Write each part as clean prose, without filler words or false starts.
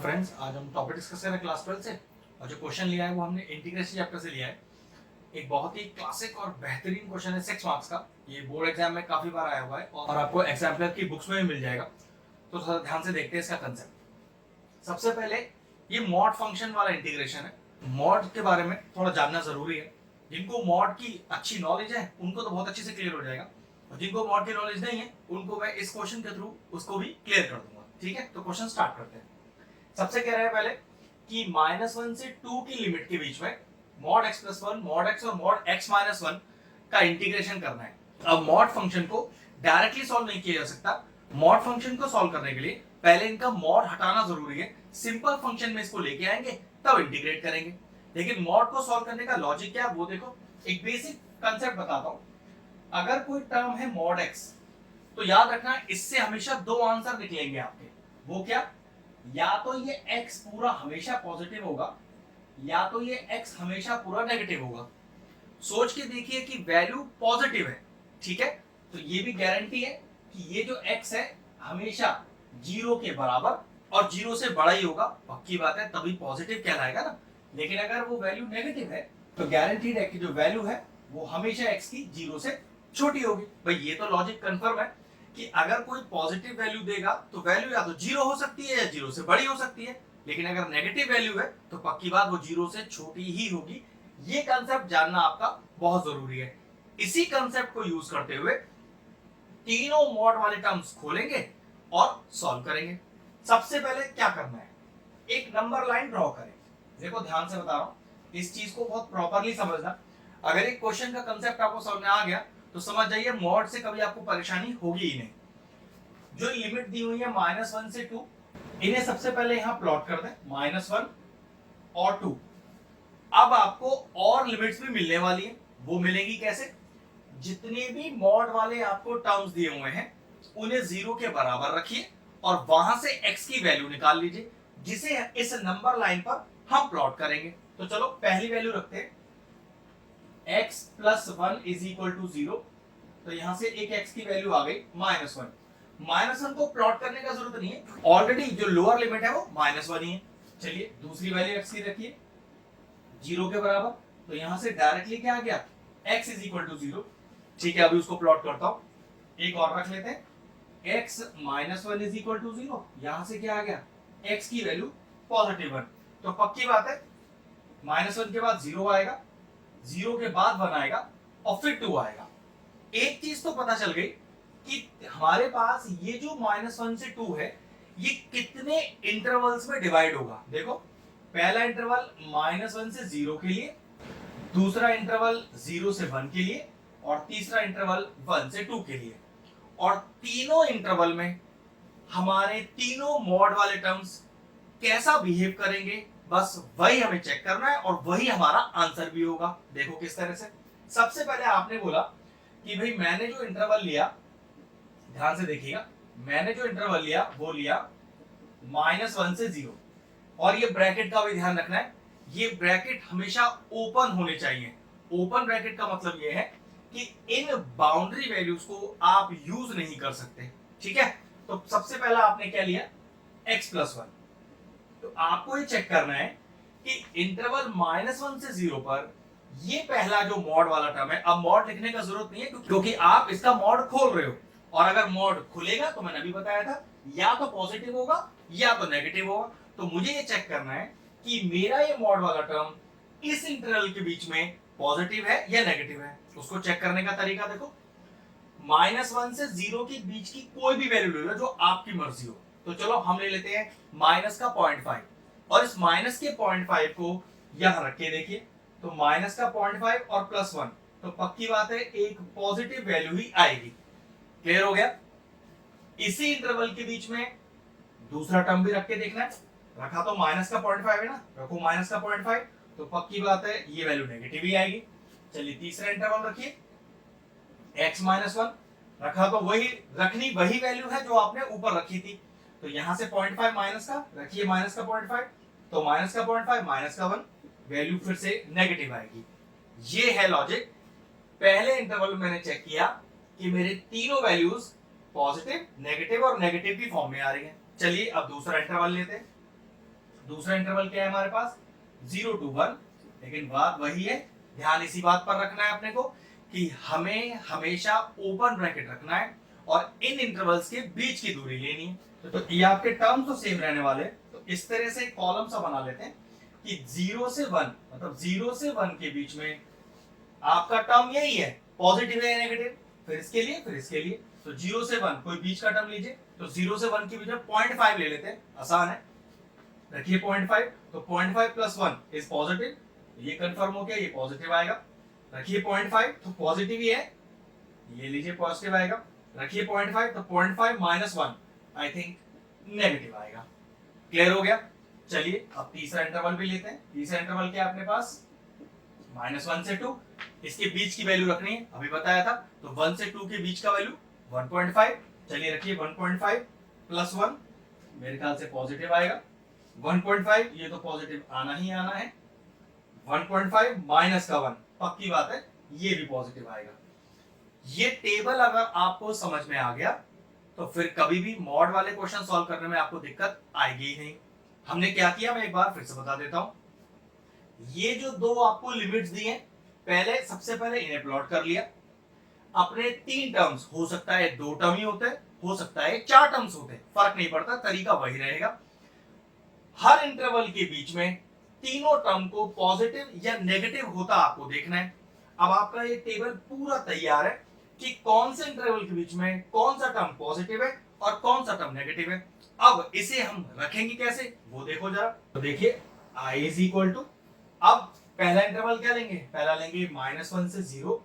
Friends, आज हम topic discuss कर रहे हैं क्लास 12 से। और जो क्वेश्चन लिया है वो हमने इंटीग्रेशन चैप्टर से लिया है। एक बहुत ही क्लासिक और बेहतरीन क्वेश्चन है 6 मार्क्स का। ये बोर्ड एग्जाम में काफी बार आया हुआ है और आपको एग्जाम्पलर की बुक्स में भी मिल जाएगा। तो थोड़ा ध्यान से देखते हैं इसका कंसेप्ट। सबसे पहले ये मॉड फंक्शन वाला इंटीग्रेशन है। मॉड के बारे में थोड़ा जानना जरूरी है। जिनको मॉड की अच्छी नॉलेज है उनको तो बहुत अच्छे से क्लियर हो जाएगा, और जिनको मॉड की नॉलेज नहीं है उनको मैं इस क्वेश्चन के थ्रू उसको भी क्लियर कर दूंगा। ठीक है, तो क्वेश्चन स्टार्ट करते हैं। सबसे कह रहे हैं पहले कि -1 से 2 की लिमिट के बीच में mod x plus 1, mod x और मॉड x माइनस 1 का इंटीग्रेशन करना है। अब मॉड फंक्शन को डायरेक्टली सॉल्व नहीं किया जा सकता। मॉड फंक्शन को सॉल्व करने के लिए पहले इनका मॉड हटाना जरूरी है। सिंपल फंक्शन में इसको लेके आएंगे तब इंटीग्रेट करेंगे। लेकिन मॉड को सॉल्व करने का लॉजिक क्या है वो देखो। एक बेसिक कंसेप्ट बताता हूं। अगर कोई टर्म है मॉड x, तो याद रखना इससे हमेशा दो आंसर निकलेंगे आपके। वो क्या? या तो ये x पूरा हमेशा पॉजिटिव होगा या तो ये x हमेशा पूरा नेगेटिव होगा। सोच के देखिए कि वैल्यू पॉजिटिव है, ठीक है, तो ये भी गारंटी है कि ये जो x है हमेशा 0 के बराबर और 0 से बड़ा ही होगा। पक्की बात है, तभी पॉजिटिव कहलाएगा ना। लेकिन अगर वो वैल्यू नेगेटिव है तो गारंटीड है कि जो वैल्यू है वो हमेशा x की 0 से छोटी होगी। भाई ये तो लॉजिक कंफर्म है कि अगर कोई पॉजिटिव वैल्यू देगा तो वैल्यू या तो 0 हो सकती है या 0 से बड़ी हो सकती है। लेकिन अगर नेगेटिव वैल्यू है तो पक्की बात वो 0 से छोटी ही होगी। ये कंसेप्ट जानना आपका बहुत जरूरी है। इसी कंसेप्ट को यूज करते हुए तीनों मॉड वाले टर्म्स खोलेंगे और सॉल्व करेंगे। सबसे पहले क्या करना है, एक नंबर लाइन ड्रॉ करें। देखो ध्यान से बता रहा हूं, इस चीज को बहुत प्रॉपरली समझना। अगर एक क्वेश्चन का कंसेप्ट आपको समझ में आ गया तो समझ जाइए मॉड से कभी आपको परेशानी होगी ही नहीं। जो लिमिट दी हुई है -1 से 2, इन्हें सबसे पहले यहां प्लॉट कर दें, -1 और 2। अब आपको और लिमिट्स भी मिलने वाली है। वो मिलेंगी कैसे? जितने भी मॉड वाले आपको टर्म्स दिए हुए हैं उन्हें 0 के बराबर रखिए और वहां से x की वैल्यू निकाल लीजिए, जिसे इस नंबर लाइन पर हम प्लॉट करेंगे। तो चलो पहली वैल्यू रखते हैं, x plus 1 is equal to 0। तो यहां से एक x की वैल्यू आ गई -1। -1 को प्लॉट करने का जरूरत नहीं है, ऑलरेडी जो लोअर लिमिट है वो -1 ही है। चलिए दूसरी वैल्यू x की रखिए 0 के बराबर। तो यहां से डायरेक्टली क्या आ गया, x इज इक्वल टू 0। ठीक है, अभी उसको प्लॉट करता हूं। एक और रख लेते हैं, x minus 1 is equal to 0। यहां से क्या आ गया, x की वैल्यू पॉजिटिव 1। तो पक्की बात है -1 के बाद 0 आएगा, 0 के बाद 1 आएगा और फिर 2 आएगा। एक चीज तो पता चल गई कि हमारे पास ये जो -1 से 2 है ये कितने इंटरवल्स में डिवाइड होगा। देखो पहला इंटरवल -1 से 0 के लिए, दूसरा इंटरवल 0 से 1 के लिए और तीसरा इंटरवल 1 से 2 के लिए। और तीनों इंटरवल में हमारे तीनों मॉड वाले टर्म्स कैसा बिहेव करेंगे, बस वही हमें चेक करना है और वही हमारा आंसर भी होगा। देखो किस तरह से। सबसे पहले आपने बोला कि भाई मैंने जो इंटरवल लिया, ध्यान से देखिएगा, मैंने जो इंटरवल लिया वो लिया -1 से 0। और ये ब्रैकेट का भी ध्यान रखना है, ये ब्रैकेट हमेशा ओपन होने चाहिए। ओपन ब्रैकेट का मतलब ये है कि इन बाउंड्री वैल्यूज को आप यूज नहीं कर सकते। ठीक है, तो सबसे पहला आपने क्या लिया, x प्लस 1। तो आपको ये चेक करना है कि इंटरवल -1 से 0 पर ये पहला जो मॉड वाला टर्म है, अब मॉड लिखने का जरूरत नहीं है क्योंकि आप इसका मॉड खोल रहे हो। और अगर मॉड खुलेगा तो मैंने अभी बताया था या तो पॉजिटिव होगा या तो नेगेटिव होगा। तो मुझे ये चेक करना है कि मेरा ये मॉड वाला टर्म इस इंटरवल के बीच में पॉजिटिव है या नेगेटिव है। उसको चेक करने का तरीका देखो, -1 से 0 के बीच की कोई भी वैल्यू ले लो जो आपकी मर्जी हो। तो चलो हम ले लेते हैं माइनस का 0.5 और इस माइनस के 0.5 को यहां रख के देखिए। तो माइनस का 0.5 और +1, तो पक्की बात है एक पॉजिटिव वैल्यू ही आएगी। क्लियर हो गया? इसी इंटरवल के बीच में दूसरा टर्म भी रख के देखना है। रखा तो माइनस का 0.5 है ना, रखो माइनस का 0.5, तो पक्की बात है ये वैल्यू नेगेटिव ही आएगी। चलिए तीसरा इंटरवल रखिए, x माइनस 1, रखा तो वही वैल्यू है जो आपने ऊपर रखी थी। तो यहां से 0.5 माइनस का रखिए, माइनस का 0.5, तो माइनस का 0.5 माइनस का 1, वैल्यू फिर से नेगेटिव आएगी। ये है लॉजिक। पहले इंटरवल में मैंने चेक किया कि मेरे तीनों वैल्यूज पॉजिटिव, नेगेटिव और नेगेटिव की फॉर्म में आ रही हैं। चलिए अब दूसरा इंटरवल लेते हैं। दूसरा इंटरवल क्या है हमारे पास 0 to 1, लेकिन बात वही है, ध्यान इसी बात पर रखना है अपने को कि हमें हमेशा ओपन ब्रैकेट रखना है और इन इंटरवल्स के बीच की दूरी लेनी है। तो ये आपके टर्म तो सेम रहने वाले, तो इस तरह से कॉलम सा बना लेते हैं कि 0 से 1, मतलब 0 से 1 के बीच में आपका टर्म यही है, पॉजिटिव है या नेगेटिव, फिर इसके लिए तो 0 से 1 कोई बीच का टर्म लीजिए, तो 0 से 1 के बीच में 0.5 ले लेते हैं, आसान है, रखिए 0.5, तो 0.5 प्लस 1 इज पॉजिटिव, ये कंफर्म हो गया, ये पॉजिटिव आएगा, रखिए 0.5 तो पॉजिटिव ही है, ये लीजिए पॉजिटिव आएगा, रखिए 0.5 तो 0.5 माइनस 1 आई थिंक नेगेटिव आएगा। क्लियर हो गया? चलिए अब तीसरा इंटरवल भी लेते हैं। तीसरा इंटरवल क्या है अपने पास -1 से 2, इसके बीच की वैल्यू रखनी है, अभी बताया था, तो 1 से 2 के बीच का वैल्यू 1.5, चलिए रखिए 1.5 प्लस 1 मेरे ख्याल से पॉजिटिव आएगा, 1.5 ये तो पॉजिटिव आना ही आना है, 1.5 माइनस का 1 पक्की बात है, ये भी पॉजिटिव आएगा। ये टेबल अगर आपको समझ में आ गया तो फिर कभी भी मॉड वाले क्वेश्चन सॉल्व करने में आपको दिक्कत आएगी ही नहीं। हमने क्या किया मैं एक बार फिर से बता देता हूं। ये जो दो आपको लिमिट्स दी हैं, सबसे पहले इन्हें प्लॉट कर लिया, अपने 3 टर्म्स, हो सकता है 2 टर्म ही होते हैं, हो सकता है 4 टर्म्स होते हैं, फर्क नहीं पड़ता, तरीका वही रहेगा। हर इंटरवल के बीच में तीनों टर्म को पॉजिटिव या नेगेटिव होता आपको देखना है। अब आपका ये टेबल पूरा तैयार है कि कौन से इंटरवल के बीच में कौन सा टर्म पॉजिटिव है और कौन सा टर्म नेगेटिव है। अब इसे हम रखेंगे कैसे वो देखो जरा, तो देखिए i इज इक्वल टू, अब पहला इंटरवल क्या लेंगे, पहला लेंगे -1 से 0,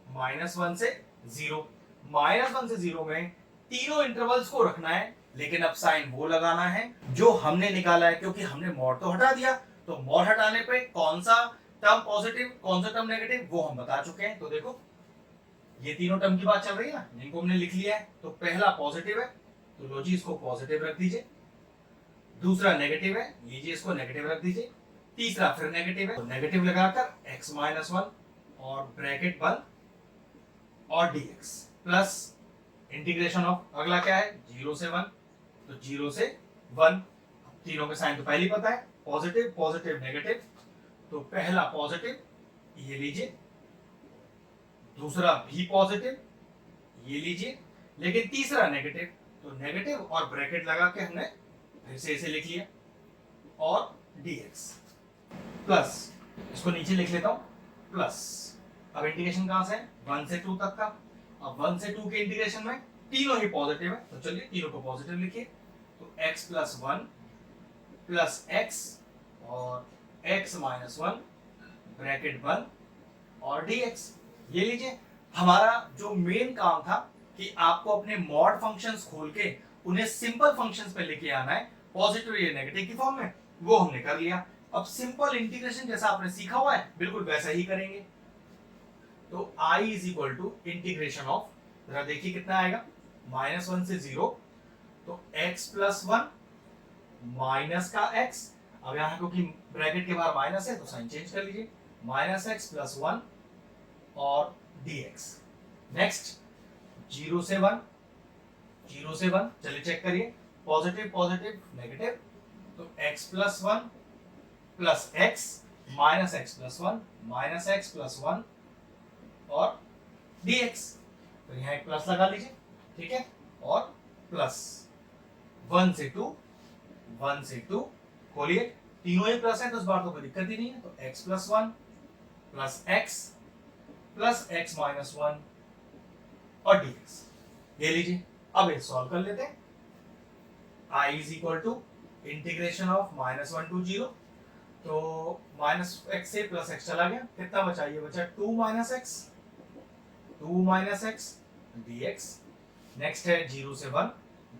-1 से 0, -1 से 0 में तीनों इंटरवल्स को रखना है, लेकिन अब साइन वो लगाना है जो हमने निकाला है, क्योंकि हमने मॉड तो हटा दिया, तो मॉड हटाने पे कौन सा टर्म पॉजिटिव कौन सा टर्म नेगेटिव वो हम बता चुके हैं। तो देखो ये तीनों टर्म की बात चल रही है ना, जिनको हमने लिख लिया है, तो पहला पॉजिटिव है तो लो जी इसको पॉजिटिव रख दीजिए, दूसरा नेगेटिव है, लीजिए इसको नेगेटिव रख दीजिए, तीसरा फिर नेगेटिव है तो नेगेटिव लगाकर x-1 और ब्रैकेट बंद और dx प्लस इंटीग्रेशन ऑफ, अगला क्या है 0 से 1, तो 0 से 1, तीनों के साइन तो पहले ही पता है, पॉजिटिव पॉजिटिव नेगेटिव, तो पहला पॉजिटिव ये लीजिए, दूसरा भी पॉजिटिव ये लीजिए, लेकिन तीसरा नेगेटिव, तो नेगेटिव और ब्रैकेट लगा के हमने फिर से इसे लिख लिया और dx प्लस, इसको नीचे लिख लेता हूं प्लस, अब इंटीग्रेशन कहां से है 1 से 2 तक का, अब 1 से 2 के इंटीग्रेशन में तीनों ही पॉजिटिव है, तो चलिए तीनों को पॉजिटिव लिखिए, तो x प्लस 1 प्लस x और x-1 ब्रैकेट बंद और dx, ये लीजिए। हमारा जो मेन काम था कि आपको अपने मॉड फंक्शंस खोल के उन्हें सिंपल फंक्शंस पे लेके आना है, पॉजिटिव या नेगेटिव की फॉर्म में, वो हमने कर लिया। अब सिंपल इंटीग्रेशन जैसा आपने सीखा हुआ है बिल्कुल वैसा ही करेंगे, तो i is equal to integration of, जरा देखिए कितना आएगा, -1 से 0, तो x प्लस 1 माइनस का x, अब यहाँ क्योंकि ब्रैकेट के बाहर माइनस है तो साइन चेंज कर लीजिए, -x प्लस 1 और dx, नेक्स्ट 0 से 1, 0 से 1 चलिए चेक करिए, पॉजिटिव पॉजिटिव नेगेटिव, तो x plus 1 plus x minus x plus 1 minus x plus 1 और dx, तो यहाँ एक प्लस लगा लीजिए, ठीक है, और प्लस 1 से 2, 1 से 2 खोलिए, तीनों ही प्लस है तो इस बार तो कोई दिक्कत ही नहीं है, तो x plus 1 plus x minus 1 और dx, ये लीजिए। अब ये सॉल्व कर लेते हैं, i is equal to integration of -1 to 0, तो -x से +x चला गया, कितना बचा, ये बचा 2 माइनस x dx, नेक्स्ट है 0 से 1,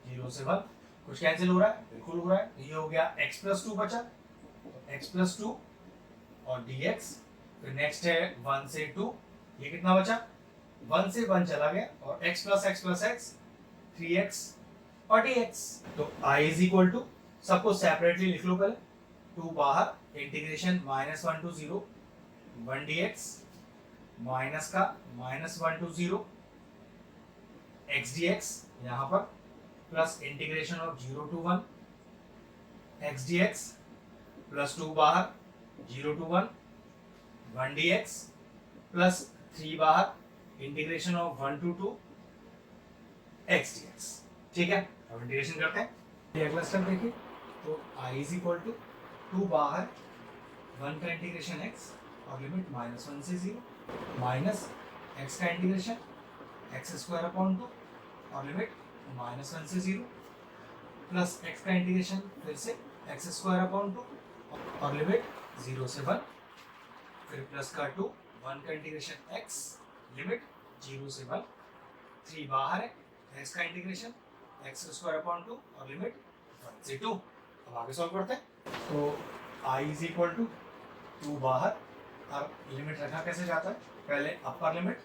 0 से 1 कुछ कैंसिल हो रहा है, बिल्कुल हो रहा है, तो ये हो गया x प्लस 2 बचा, तो x प्लस 2 और dx, फिर नेक्स्ट है 1 से 2, ये कितना बचा, 1 से 1 चला गया और x प्लस x 3x और dx, तो i इज इक्वल टू, सबको सेपरेटली लिख लो पहले, 2 बाहर, इंटीग्रेशन -1 टू 0 1 dx माइनस का -1 टू 0 x dx यहाँ पर, plus integration of 0 to 1 x dx plus 2 बाहर, 0 to 1 1 dx प्लस 3 बाहर, integration of 1 to 2 x dx। ठीक है, अब इंटीग्रेशन करते हैं। अगला स्टेप देखिए, तो I इज इक्वल टू 2 बाहर 1 का इंटीग्रेशन x और लिमिट -1 से 0 माइनस x का इंटीग्रेशन एक्स स्क्वायर अपॉन 2 और लिमिट -1 से 0 प्लस x का इंटीग्रेशन फिर से एक्स स्क्वायर अपॉन 2 और लिमिट 0 से 1, फिर प्लस का 2 1 का इंटीग्रेशन x लिमिट 0 से 1, 3 बाहर है, x का इंटीग्रेशन एक्स स्क्वायर अपॉन 2 और लिमिट 1 से 2। अब आगे सॉल्व करते हैं। तो I इज इक्वल टू 2 बाहर, अब लिमिट रखा कैसे जाता है, पहले अपर लिमिट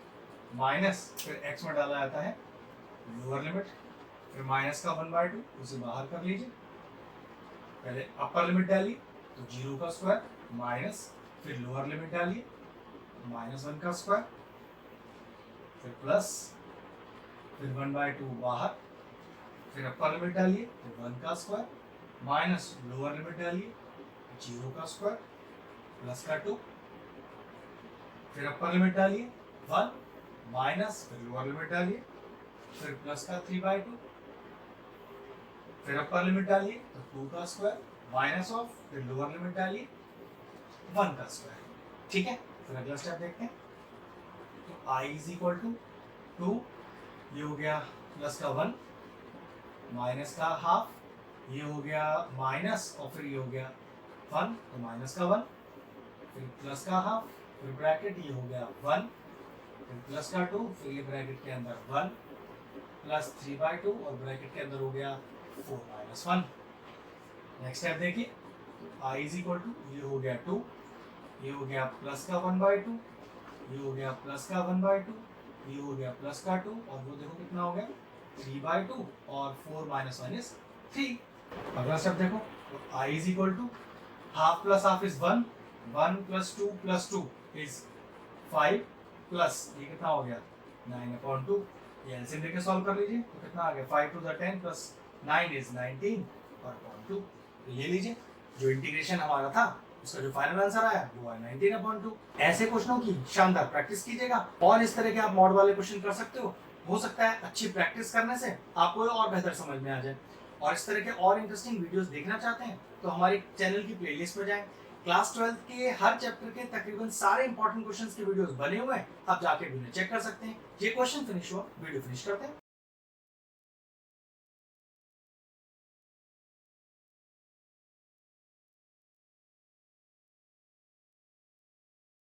माइनस फिर x में डाला जाता है लोअर लिमिट, फिर माइनस का 1/2 उसे बाहर कर लीजिए, पहले अपर लिमिट डालिए तो 0 का स्क्वायर माइनस फिर लोअर लिमिट डालिए -1 का स्क्वायर, फिर प्लस फिर 1/2 बाहर, फिर अपर लिमिट डालिए तो 1 का स्क्वायर माइनस लोअर लिमिट डालिए 0 का स्क्वायर प्लस का 2, फिर अपर लिमिट डालिए 1 माइनस फिर लोअर लिमिट डालिए, फिर प्लस का 3/2, फिर अपर लिमिट डालिए तो 2 का स्क्वायर माइनस ऑफ फिर लोअर लिमिट डालिए 1 का स्क्वायर। ठीक है, फिर अगला स्टेप देखते हैं। तो I इज इक्वल टू 2, ये हो गया प्लस का 1 माइनस का हाफ, ये हो गया माइनस और फिर ये हो गया 1 तो माइनस का 1, फिर प्लस का हाफ, फिर ब्रैकेट ये हो गया 1, फिर प्लस का 2, फिर ये ब्रैकेट के अंदर 1 प्लस 3/2 और ब्रैकेट के अंदर हो गया 4 - 1। नेक्स्ट स्टेप देखिए, I इज इक्वल टू ये हो गया 2, ये हो गया प्लस का 1/2, ये हो गया प्लस का 1/2, ये हो गया प्लस का 2 और वो देखो कितना हो गया 3/2 और 4 - 1 इज 3। अगला स्टेप देखो, तो I is equal to half plus half is 1, 1 + 2 + 2 is 5 plus ये कितना हो गया 9/2, ये एलसीएम लेके सॉल्व कर लीजिए तो कितना आ गया 5 to the 10 + 9 इज 19 और 2। तो ये लीजिए जो इंटीग्रेशन हमारा था उसका जो फाइनल आंसर आया वो है 19/2। ऐसे क्वेश्चनों की शानदार प्रैक्टिस कीजिएगा और इस तरह के आप मॉड वाले क्वेश्चन कर सकते हो सकता है अच्छी प्रैक्टिस करने से आपको और बेहतर समझ में आ जाए। और इस तरह के और इंटरेस्टिंग वीडियोस देखना चाहते हैं तो हमारे चैनल की प्लेलिस्ट में जाएं। क्लास 12 के हर चैप्टर के तकरीबन सारे इंपॉर्टेंट क्वेश्चंस के वीडियोस बने हुए हैं, आप जाके भी उन्हें चेक कर सकते हैं। ये क्वेश्चन फिनिश हुआ, वीडियो फिनिश करते हैं।